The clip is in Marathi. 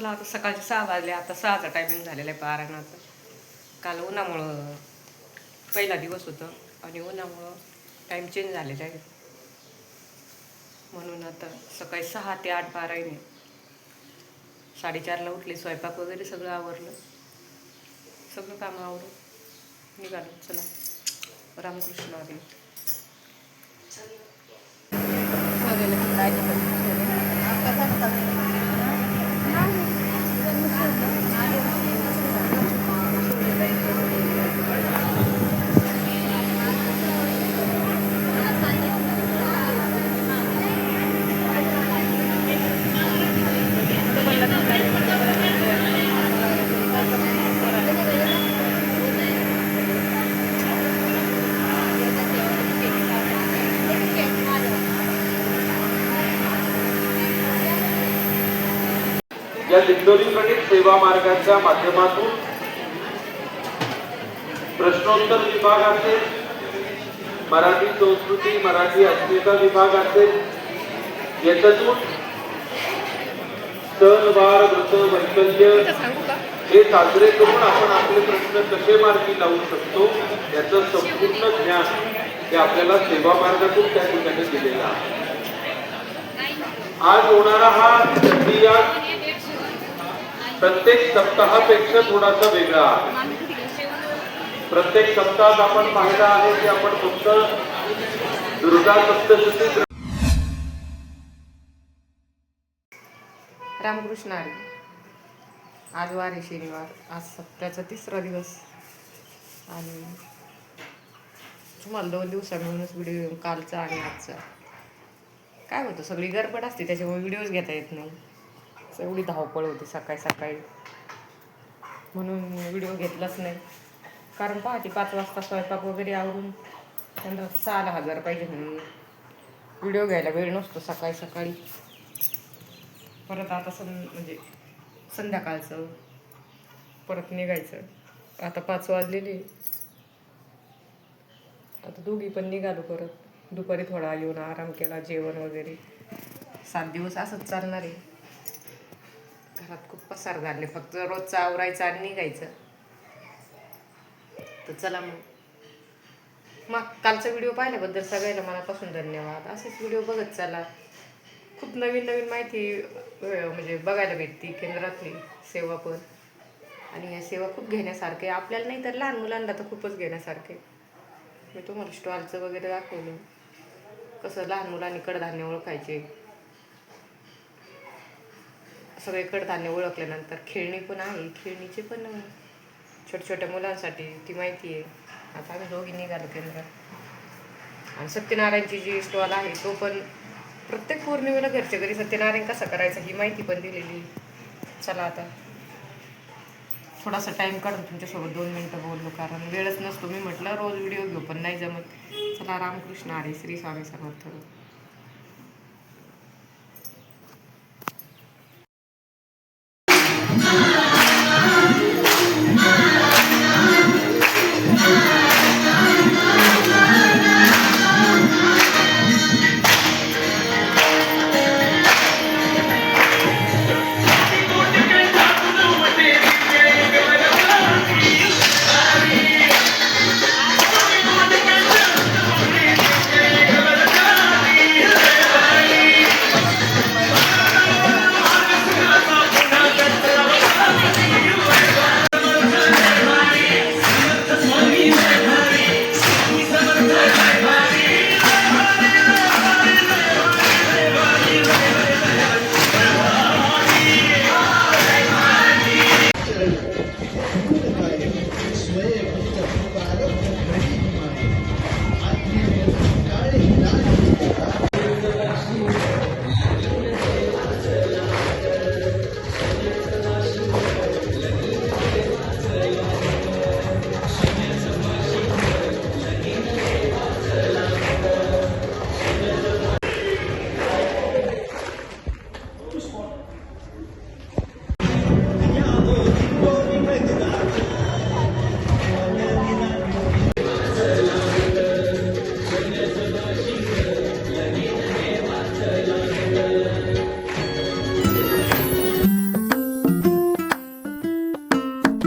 चला आता सकाळचे 6 वाजले. आता 6चा टायमिंग झालेला आहे पारायणाचं. काल उन्हामुळं पहिला दिवस होतं आणि उन्हामुळं टाईम चेंज झालेला आहे. म्हणून आता सकाळी 6 ते 8 पारायण आहे. 4:30ला उठले, स्वयंपाक वगैरे सगळं आवरलं. सगळं काम आवरून निघालो. चला रामकृष्ण हरी. या दिंडोरी गणित सेवा मार्गाच्या माध्यमातून प्रश्नोत्तर विभाग असेल, मराठी संस्कृती, मराठी अस्मिता विभाग असेल, याच्यातून सण, वार, व्रत, वैकल्य हे साजरे करून आपण आपले प्रश्न कसे मार्गी लावू शकतो याचं संपूर्ण ज्ञान हे आपल्याला सेवा मार्गातून त्या ठिकाणी दिलेलं आहे. आज होणारा हा चंडीयाग प्रत्येक सप्ताहापेक्षा थोडासा वेगळा आहे. प्रत्येक सप्ताहात आपण पाहिलं आहे की आपण फक्त दुर्गा सप्तशती. रामकृष्ण हरी. आज वार आहे शनिवार. आज सप्त्याचा 3रा दिवस आणि तुम्हाला 2 दिवसा मिळूनच व्हिडिओ, कालचा आणि आजचा. काय होतं, सगळी गडबड असते त्याच्यामुळे व्हिडिओज घेता येत नाही. एवढी धावपळ होती सकाळी म्हणून व्हिडिओ घेतलाच नाही. कारण पहाटे 5 वाजता स्वयंपाक वगैरे आवरून त्यांना 6ला हजर पाहिजे म्हणून व्हिडिओ घ्यायला वेळ नसतो सकाळी. परत आता म्हणजे संध्याकाळचं परत निघायचं. आता 5 वाजलेले. आता दोघी पण निघालो. परत दुपारी थोडा येऊन आराम केला, जेवण वगैरे. 7 दिवस असंच चालणार आहे. घरात खूप पसार झाले, फक्त रोजचं आवरायचं आणि निघायचं. तर चला मग कालचा व्हिडिओ पाहिल्याबद्दल सगळ्यांना मनापासून धन्यवाद. असेच व्हिडिओ बघत चला. खूप नवीन माहिती म्हणजे बघायला भेटते केंद्रातली सेवा पण. आणि या सेवा खूप घेण्यासारखे, आपल्याला नाही तर लहान मुलांना तर खूपच घेण्यासारखे. मी तुम्हाला स्टॉलचं वगैरे दाखवलं, कसं लहान मुलांनी कडधान्य ओळखायचे. सगळे कडधान्य ओळखल्यानंतर खेळणी पण आहे. खेळणीचे पण छोट्या मुलांसाठी ती माहिती आहे. आता आम्ही दोघी निघालो केंद्रात. आणि सत्यनारायणची जी स्टॉल आहे तो पण प्रत्येक पौर्णिमेला घरच्या घरी सत्यनारायण कसं करायचं ही माहिती पण दिलेली. चला आता थोडासा टाईम काढून तुमच्यासोबत 2 मिनटं बोललो, कारण वेळच नसतो. मी म्हटलं रोज व्हिडिओ घेऊ पण नाही जमत. चला रामकृष्ण हरी. श्री स्वामी समर्थ.